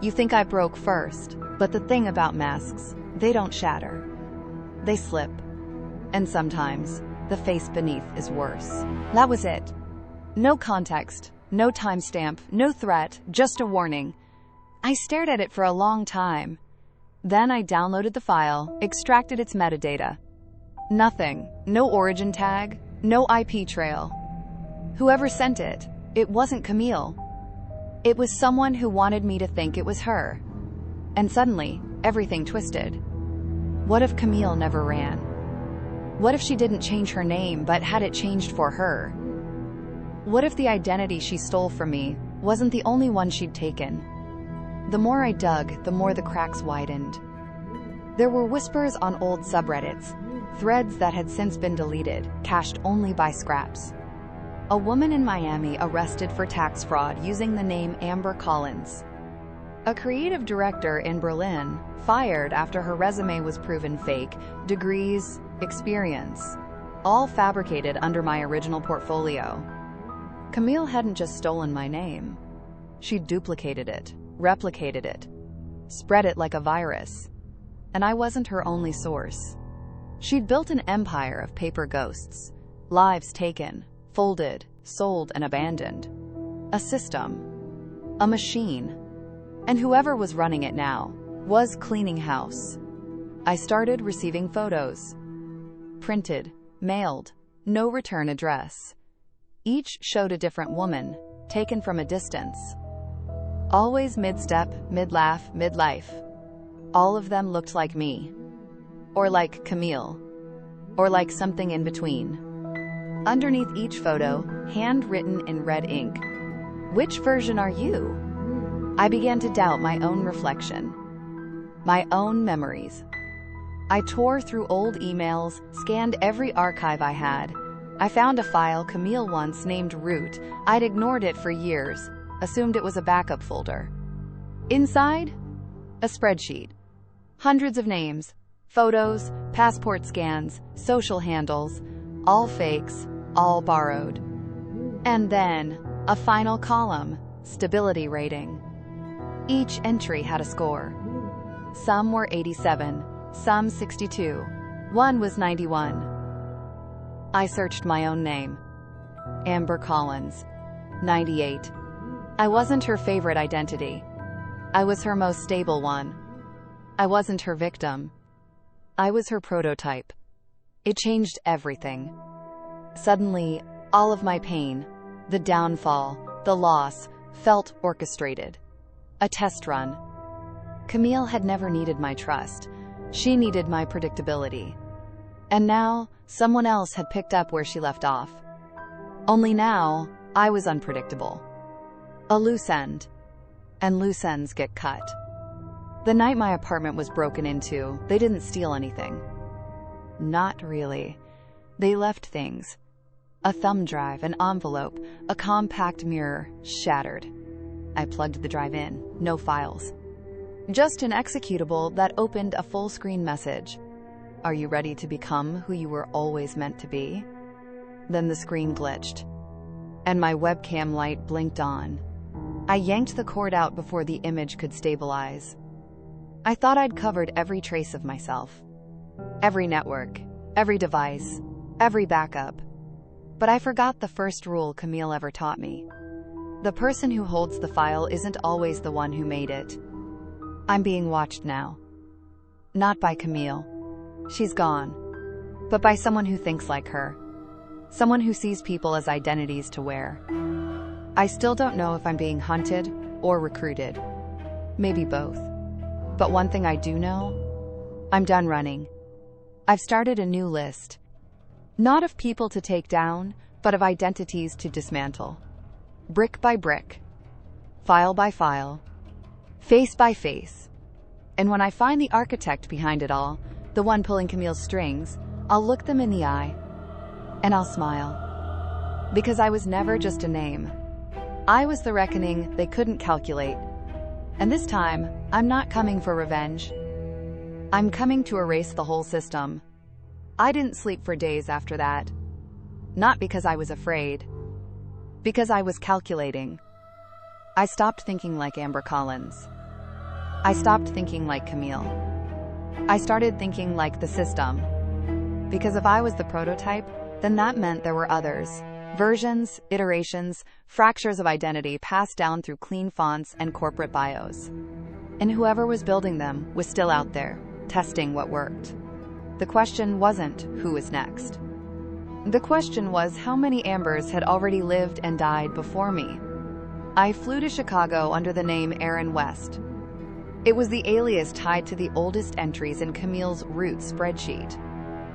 [SPEAKER 2] You think I broke first, but the thing about masks, they don't shatter. They slip. And sometimes, the face beneath is worse. That was it. No context, no timestamp, no threat, just a warning. I stared at it for a long time. Then I downloaded the file, extracted its metadata. Nothing. No origin tag, no IP trail. Whoever sent it, it wasn't Camille. It was someone who wanted me to think it was her. And suddenly, everything twisted. What if Camille never ran? What if she didn't change her name but had it changed for her? What if the identity she stole from me wasn't the only one she'd taken? The more I dug, the more the cracks widened. There were whispers on old subreddits, threads that had since been deleted, cached only by scraps. A woman in Miami arrested for tax fraud using the name Amber Collins. A creative director in Berlin fired after her resume was proven fake, degrees, experience, all fabricated under my original portfolio. Camille hadn't just stolen my name. She'd duplicated it, replicated it, spread it like a virus. And I wasn't her only source. She'd built an empire of paper ghosts, lives taken, folded, sold, and abandoned. A system. A machine. And whoever was running it now was cleaning house. I started receiving photos. Printed, mailed, no return address. Each showed a different woman, taken from a distance. Always mid-step, mid-laugh, mid-life. All of them looked like me. Or like Camille. Or like something in between. Underneath each photo, handwritten in red ink. Which version are you? I began to doubt my own reflection. My own memories. I tore through old emails, scanned every archive I had. I found a file Camille once named Root. I'd ignored it for years, assumed it was a backup folder. Inside, a spreadsheet. Hundreds of names, photos, passport scans, social handles, all fakes, all borrowed. And then, a final column, stability rating. Each entry had a score. Some were 87, some 62. One was 91. I searched my own name. Amber Collins, 98. I wasn't her favorite identity. I was her most stable one. I wasn't her victim. I was her prototype. It changed everything. Suddenly, all of my pain, the downfall, the loss, felt orchestrated. A test run. Camille had never needed my trust. She needed my predictability. And now, someone else had picked up where she left off. Only now, I was unpredictable. A loose end. And loose ends get cut. The night my apartment was broken into, they didn't steal anything. Not really. They left things. A thumb drive, an envelope, a compact mirror, shattered. I plugged the drive in, no files. Just an executable that opened a full-screen message. Are you ready to become who you were always meant to be? Then the screen glitched, and my webcam light blinked on. I yanked the cord out before the image could stabilize. I thought I'd covered every trace of myself. Every network, every device, every backup. But I forgot the first rule Camille ever taught me. The person who holds the file isn't always the one who made it. I'm being watched now. Not by Camille. She's gone. But by someone who thinks like her. Someone who sees people as identities to wear. I still don't know if I'm being hunted or recruited. Maybe both. But one thing I do know, I'm done running. I've started a new list. Not of people to take down, but of identities to dismantle. Brick by brick. File by file. Face by face. And when I find the architect behind it all, the one pulling Camille's strings, I'll look them in the eye. And I'll smile. Because I was never just a name. I was the reckoning they couldn't calculate. And this time, I'm not coming for revenge. I'm coming to erase the whole system. I didn't sleep for days after that. Not because I was afraid. Because I was calculating. I stopped thinking like Amber Collins. I stopped thinking like Camille. I started thinking like the system. Because if I was the prototype, then that meant there were others. Versions, iterations, fractures of identity passed down through clean fonts and corporate bios. And whoever was building them was still out there, testing what worked. The question wasn't who was next. The question was how many Ambers had already lived and died before me. I flew to Chicago under the name Aaron West. It was the alias tied to the oldest entries in Camille's root spreadsheet.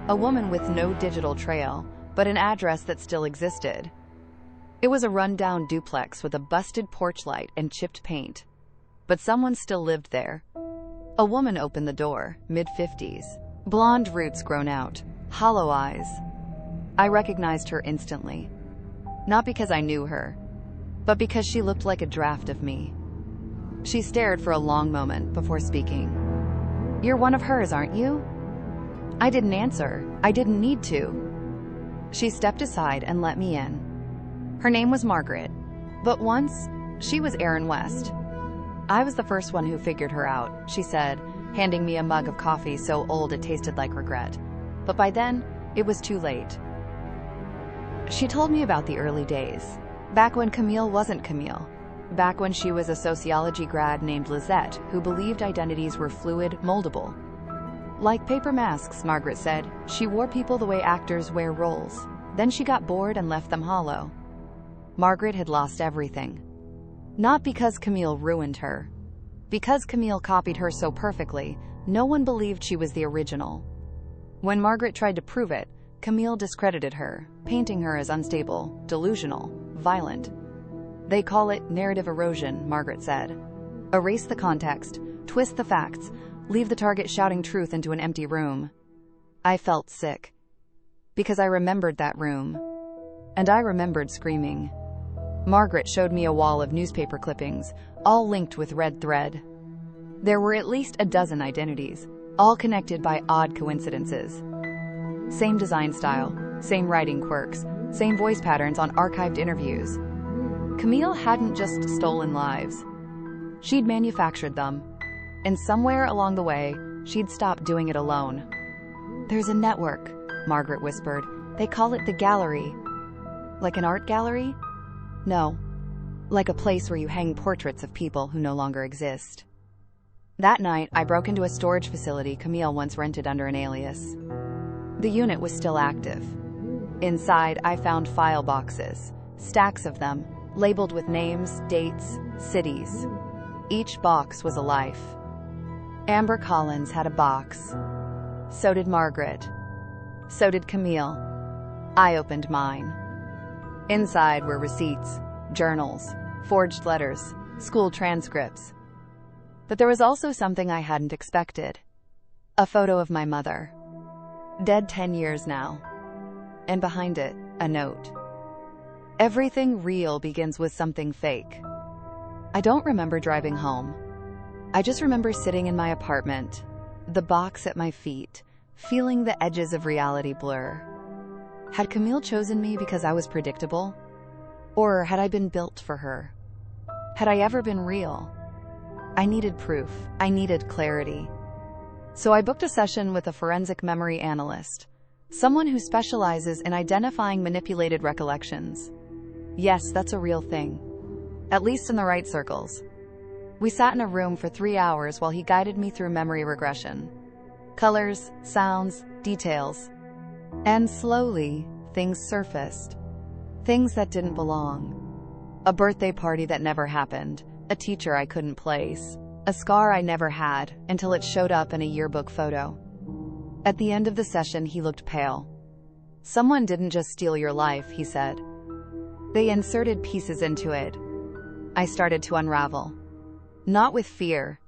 [SPEAKER 2] A woman with no digital trail, but an address that still existed. It was a rundown duplex with a busted porch light and chipped paint. But someone still lived there. A woman opened the door, mid-50s. Blonde roots grown out, hollow eyes. I recognized her instantly. Not because I knew her, but because she looked like a draft of me. She stared for a long moment before speaking. "You're one of hers, aren't you?" I didn't answer. I didn't need to. She stepped aside and let me in. Her name was Margaret, but once, she was Aaron West. I was the first one who figured her out, she said, handing me a mug of coffee so old it tasted like regret. But by then, it was too late. She told me about the early days, back when Camille wasn't Camille, back when she was a sociology grad named Lizette who believed identities were fluid, moldable. Like paper masks, Margaret said, she wore people the way actors wear roles. Then she got bored and left them hollow. Margaret had lost everything. Not because Camille ruined her. Because Camille copied her so perfectly, no one believed she was the original. When Margaret tried to prove it, Camille discredited her, painting her as unstable, delusional, violent. They call it narrative erosion, Margaret said. Erase the context, twist the facts, leave the target shouting truth into an empty room. I felt sick. Because I remembered that room. And I remembered screaming. Margaret showed me a wall of newspaper clippings, all linked with red thread. There were at least a dozen identities, all connected by odd coincidences. Same design style, same writing quirks, same voice patterns on archived interviews. Camille hadn't just stolen lives. She'd manufactured them. And somewhere along the way, she'd stopped doing it alone. "There's a network," Margaret whispered. "They call it the gallery." "Like an art gallery?" "No. Like a place where you hang portraits of people who no longer exist." That night, I broke into a storage facility Camille once rented under an alias. The unit was still active. Inside, I found file boxes, stacks of them, labeled with names, dates, cities. Each box was a life. Amber Collins had a box. So did Margaret. So did Camille. I opened mine. Inside were receipts, journals, forged letters, school transcripts. But there was also something I hadn't expected. A photo of my mother. Dead 10 years now. And behind it, a note. Everything real begins with something fake. I don't remember driving home. I just remember sitting in my apartment, the box at my feet, feeling the edges of reality blur. Had Camille chosen me because I was predictable? Or had I been built for her? Had I ever been real? I needed proof. I needed clarity. So I booked a session with a forensic memory analyst, someone who specializes in identifying manipulated recollections. Yes, that's a real thing. at least in the right circles. We sat in a room for 3 hours while he guided me through memory regression. Colors, sounds, details. And slowly, things surfaced. Things that didn't belong. A birthday party that never happened, a teacher I couldn't place, a scar I never had until it showed up in a yearbook photo. At the end of the session, he looked pale. "Someone didn't just steal your life," he said. "They inserted pieces into it." I started to unravel. Not with fear,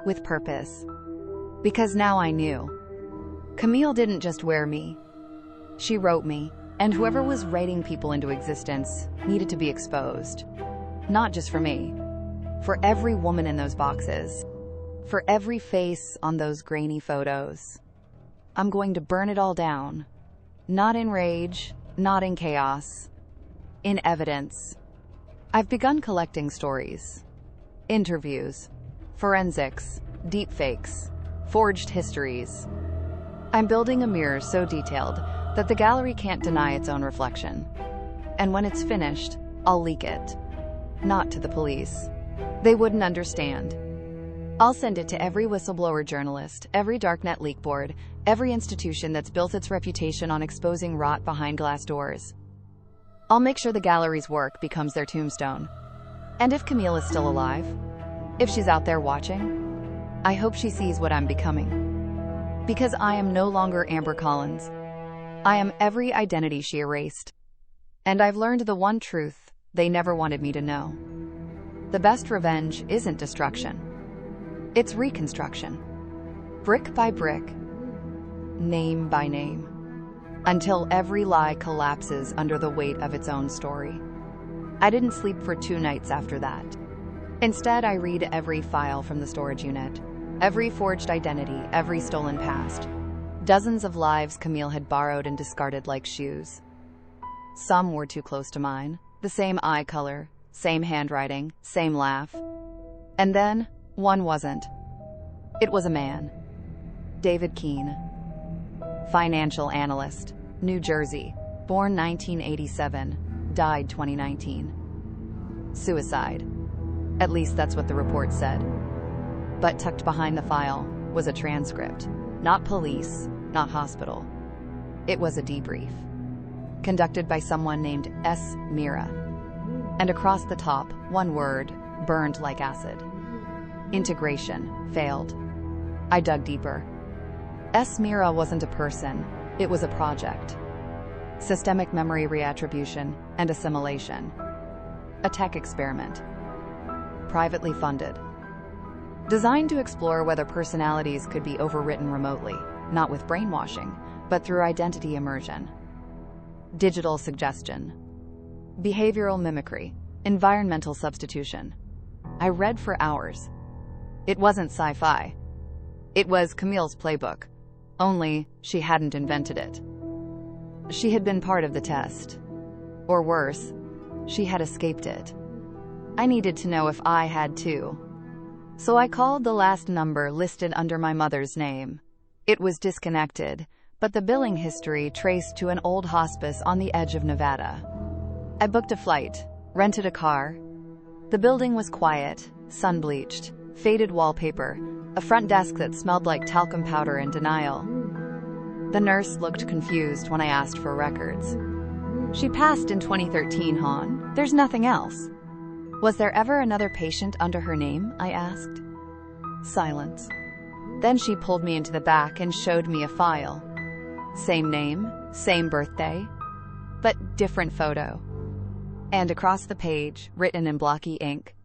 [SPEAKER 2] with purpose. Because now I knew. Camille didn't just wear me. She wrote me, and whoever was writing people into existence needed to be exposed. Not just for me. For every woman in those boxes. For every face on those grainy photos. I'm going to burn it all down. Not in rage, not in chaos. In evidence. I've begun collecting stories. Interviews. Forensics. Deepfakes. Forged histories. I'm building a mirror so detailed that the gallery can't deny its own reflection. And when it's finished, I'll leak it. Not to the police. They wouldn't understand. I'll send it to every whistleblower journalist, every darknet leak board, every institution that's built its reputation on exposing rot behind glass doors. I'll make sure the gallery's work becomes their tombstone. And if Camille is still alive, if she's out there watching, I hope she sees what I'm becoming. Because I am no longer Amber Collins. I am every identity she erased. And I've learned the one truth they never wanted me to know. The best revenge isn't destruction. It's reconstruction. Brick by brick. Name by name. Until every lie collapses under the weight of its own story. I didn't sleep for 2 nights after that. Instead, I read every file from the storage unit. Every forged identity, every stolen past. Dozens of lives Camille had borrowed and discarded like shoes. Some were too close to mine. The same eye color, same handwriting, same laugh. And then, one wasn't. It was a man. David Keene. Financial analyst, New Jersey, born 1987, died 2019. Suicide. At least that's what the report said. But tucked behind the file was a transcript. Not police, not hospital. It was a debrief. Conducted by someone named S. Mira. And across the top, one word, burned like acid. Integration failed. I dug deeper. S. Mira wasn't a person, it was a project. Systemic memory reattribution and assimilation. A tech experiment. Privately funded. Designed to explore whether personalities could be overwritten remotely, not with brainwashing, but through identity immersion. Digital suggestion. Behavioral mimicry. Environmental substitution. I read for hours. It wasn't sci-fi. It was Camille's playbook. Only, she hadn't invented it. She had been part of the test. Or worse, she had escaped it. I needed to know if I had too. So I called the last number listed under my mother's name. It was disconnected, but the billing history traced to an old hospice on the edge of Nevada. I booked a flight, rented a car. The building was quiet, sun-bleached, faded wallpaper, a front desk that smelled like talcum powder and denial. The nurse looked confused when I asked for records. She passed in 2013, hon. There's nothing else. Was there ever another patient under her name? I asked. Silence. Then she pulled me into the back and showed me a file. Same name, same birthday, but different photo. And across the page, written in blocky ink,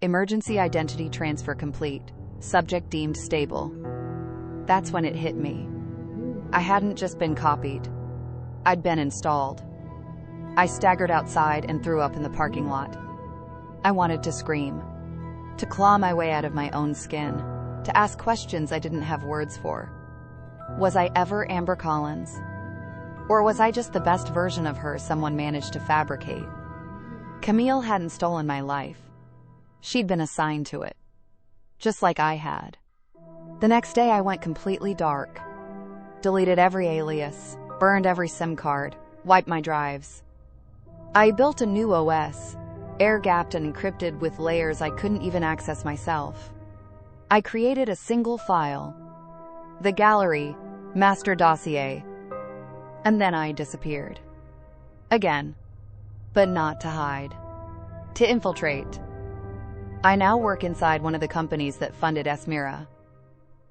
[SPEAKER 2] emergency identity transfer complete, subject deemed stable. That's when it hit me. I hadn't just been copied. I'd been installed. I staggered outside and threw up in the parking lot. I wanted to scream, to claw my way out of my own skin, to ask questions I didn't have words for. Was I ever Amber Collins? Or was I just the best version of her someone managed to fabricate? Camille hadn't stolen my life. She'd been assigned to it. Just like I had. The next day I went completely dark. Deleted every alias, burned every SIM card, wiped my drives. I built a new OS. air-gapped and encrypted with layers I couldn't even access myself. I created a single file, the gallery, master dossier, and then I disappeared. Again, but not to hide, to infiltrate. I now work inside one of the companies that funded Esmira.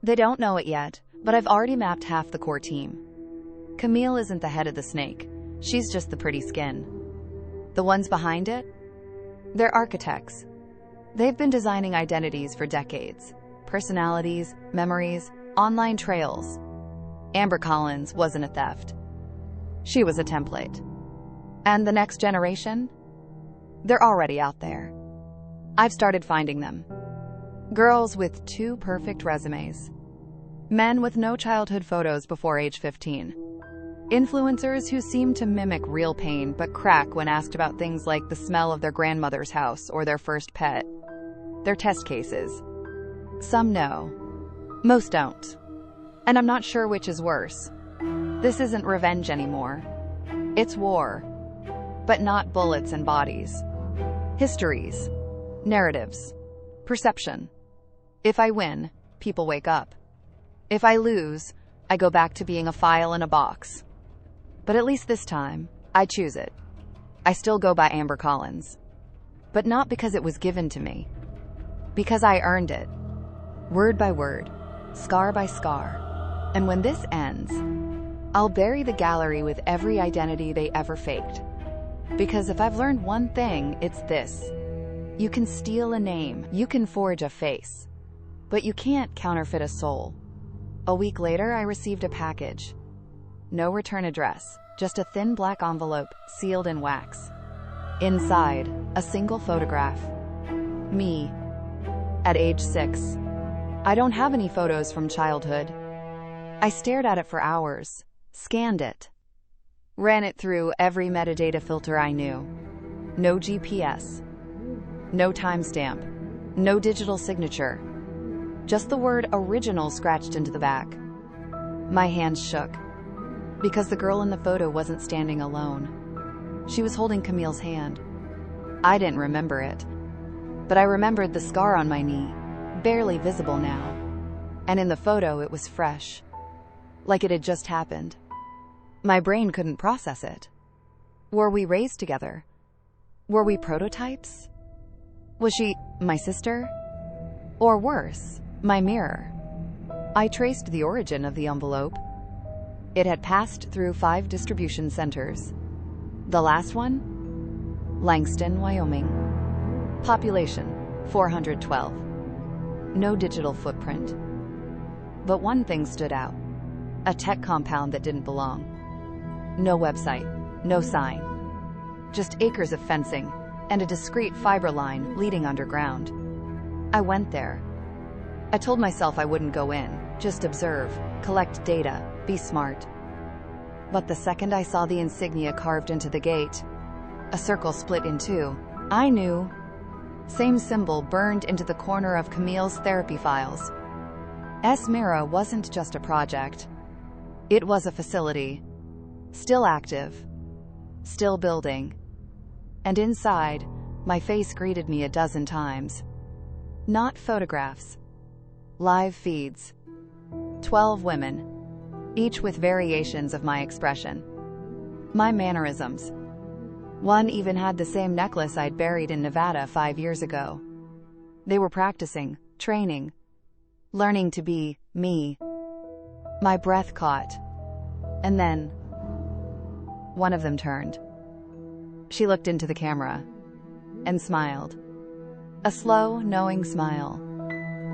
[SPEAKER 2] They don't know it yet, but I've already mapped half the core team. Camille isn't the head of the snake. She's just the pretty skin. The ones behind it? They're architects. They've been designing identities for decades. Personalities, memories, online trails. Amber Collins wasn't a theft. She was a template. And the next generation? They're already out there. I've started finding them. Girls with 2 perfect resumes. Men with no childhood photos before age 15. Influencers who seem to mimic real pain but crack when asked about things like the smell of their grandmother's house or their first pet. They're test cases. Some know. Most don't. And I'm not sure which is worse. This isn't revenge anymore. It's war. But not bullets and bodies. Histories. Narratives. Perception. If I win, people wake up. If I lose, I go back to being a file in a box. But at least this time, I choose it. I still go by Amber Collins. But not because it was given to me. Because I earned it. Word by word, scar by scar. And when this ends, I'll bury the gallery with every identity they ever faked. Because if I've learned one thing, it's this. You can steal a name, you can forge a face, but you can't counterfeit a soul. A week later, I received a package. No return address, just a thin black envelope sealed in wax. Inside, a single photograph. Me, at age 6. I don't have any photos from childhood. I stared at it for hours, scanned it, ran it through every metadata filter I knew. No GPS, no timestamp, no digital signature, just the word original scratched into the back. My hands shook, because the girl in the photo wasn't standing alone. She was holding Camille's hand. I didn't remember it, but I remembered the scar on my knee, barely visible now. And in the photo, it was fresh, like it had just happened. My brain couldn't process it. Were we raised together? Were we prototypes? Was she my sister? Or worse, my mirror? I traced the origin of the envelope. It had passed through 5 distribution centers. The last one? Langston, Wyoming. Population, 412. No digital footprint. But one thing stood out. A tech compound that didn't belong. No website, no sign. Just acres of fencing and a discreet fiber line leading underground. I went there. I told myself I wouldn't go in, just observe, collect data, be smart. But the second I saw the insignia carved into the gate, a circle split in 2, I knew. Same symbol burned into the corner of Camille's therapy files. Esmira wasn't just a project. It was a facility. Still active. Still building. And inside, my face greeted me a dozen times. Not photographs. Live feeds. 12 women, each with variations of my expression. My mannerisms. One even had the same necklace I'd buried in Nevada 5 years ago. They were practicing, training, learning to be me. My breath caught. And then, one of them turned. She looked into the camera and smiled. A slow, knowing smile,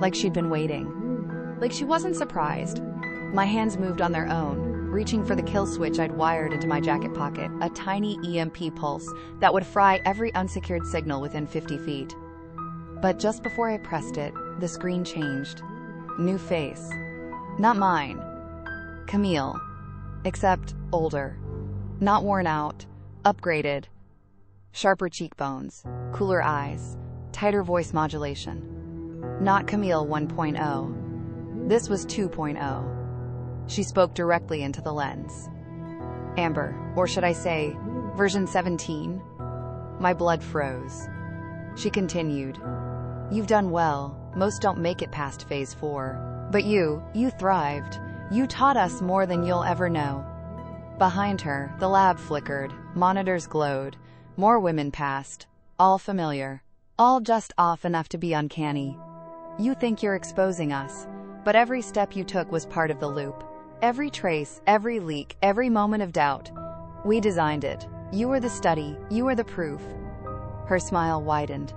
[SPEAKER 2] like she'd been waiting, like she wasn't surprised. My hands moved on their own, reaching for the kill switch I'd wired into my jacket pocket, a tiny EMP pulse that would fry every unsecured signal within 50 feet. But just before I pressed it, the screen changed. New face. Not mine. Camille. Except older. Not worn out. Upgraded. Sharper cheekbones. Cooler eyes. Tighter voice modulation. Not Camille 1.0. This was 2.0. She spoke directly into the lens. Amber, or should I say, version 17? My blood froze. She continued, "You've done well. Most don't make it past phase 4. But you thrived. You taught us more than you'll ever know." Behind her, the lab flickered, monitors glowed, more women passed, all familiar, all just off enough to be uncanny. "You think you're exposing us, but every step you took was part of the loop. Every trace, every leak, every moment of doubt. We designed it. You were the study, you were the proof." Her smile widened.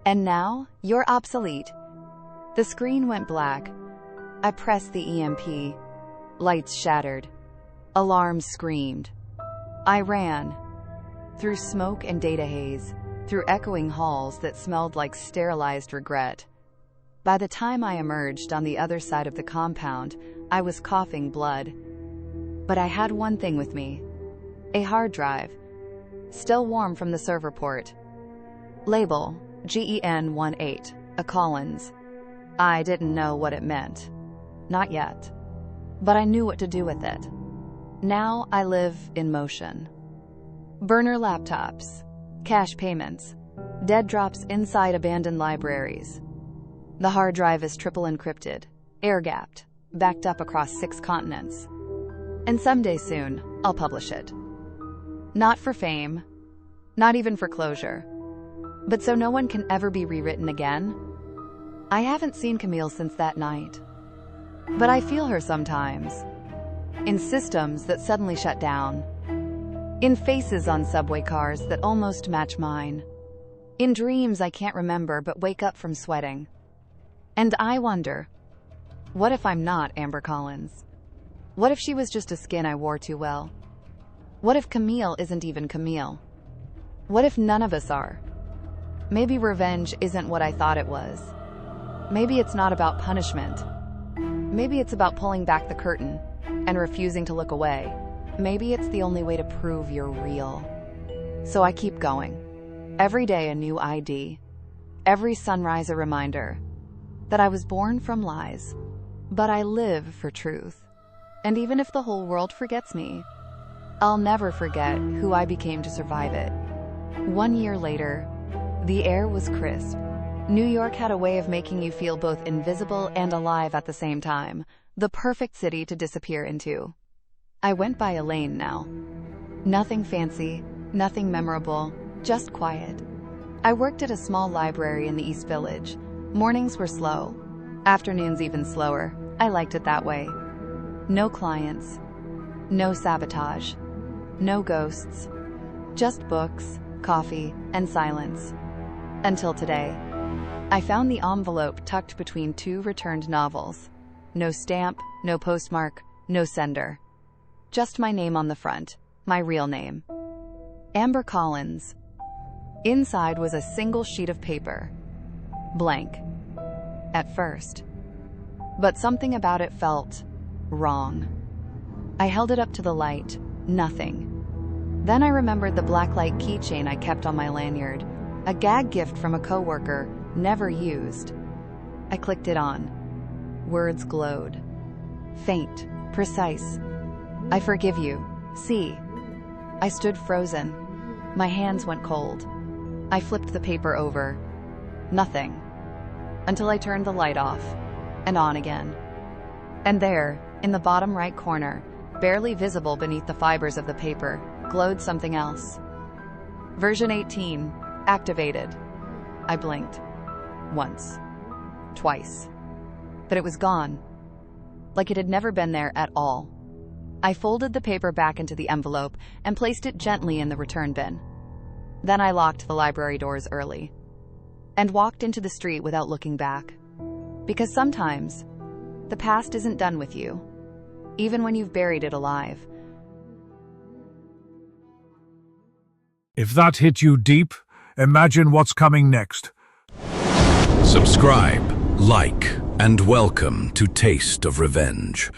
[SPEAKER 2] "And now, you're obsolete." The screen went black. I pressed the EMP. Lights shattered. Alarms screamed. I ran. Through smoke and data haze, through echoing halls that smelled like sterilized regret. By the time I emerged on the other side of the compound, I was coughing blood. But I had one thing with me. A hard drive, still warm from the server port. Label, GEN18, a Collins. I didn't know what it meant. Not yet. But I knew what to do with it. Now I live in motion. Burner laptops, cash payments, dead drops inside abandoned libraries. The hard drive is triple encrypted, air-gapped, backed up across 6 continents. And someday soon, I'll publish it. Not for fame, not even for closure, but so no one can ever be rewritten again. I haven't seen Camille since that night, but I feel her sometimes. In systems that suddenly shut down. In faces on subway cars that almost match mine. In dreams I can't remember but wake up from sweating. And I wonder, what if I'm not Amber Collins? What if she was just a skin I wore too well? What if Camille isn't even Camille? What if none of us are? Maybe revenge isn't what I thought it was. Maybe it's not about punishment. Maybe it's about pulling back the curtain and refusing to look away. Maybe it's the only way to prove you're real. So I keep going. Every day a new ID. Every sunrise a reminder that I was born from lies, but I live for truth. And even if the whole world forgets me, I'll never forget who I became to survive it. 1 year later, the air was crisp. New York had a way of making you feel both invisible and alive at the same time. The perfect city to disappear into. I went by a lane now. Nothing fancy, nothing memorable, just quiet. I worked at a small library in the East Village. Mornings were slow, afternoons even slower. I liked it that way. No clients, no sabotage, no ghosts, just books, coffee, and silence. Until today. I found the envelope tucked between 2 returned novels. No stamp, no postmark, no sender. Just my name on the front, my real name. Amber Collins. Inside was a single sheet of paper. Blank. At first. But something about it felt wrong. I held it up to the light. Nothing. Then I remembered the blacklight keychain I kept on my lanyard. A gag gift from a coworker, never used. I clicked it on. Words glowed. Faint, precise. "I forgive you. See." I stood frozen. My hands went cold. I flipped the paper over. Nothing. Until I turned the light off. And on again. And there, in the bottom right corner, barely visible beneath the fibers of the paper, glowed something else. Version 18. Activated. I blinked. Once. Twice. But it was gone. Like it had never been there at all. I folded the paper back into the envelope and placed it gently in the return bin. Then I locked the library doors early and walked into the street without looking back. Because sometimes, the past isn't done with you, even when you've buried it alive.
[SPEAKER 1] If that hit you deep, imagine what's coming next.
[SPEAKER 3] Subscribe, like, and welcome to Taste of Revenge.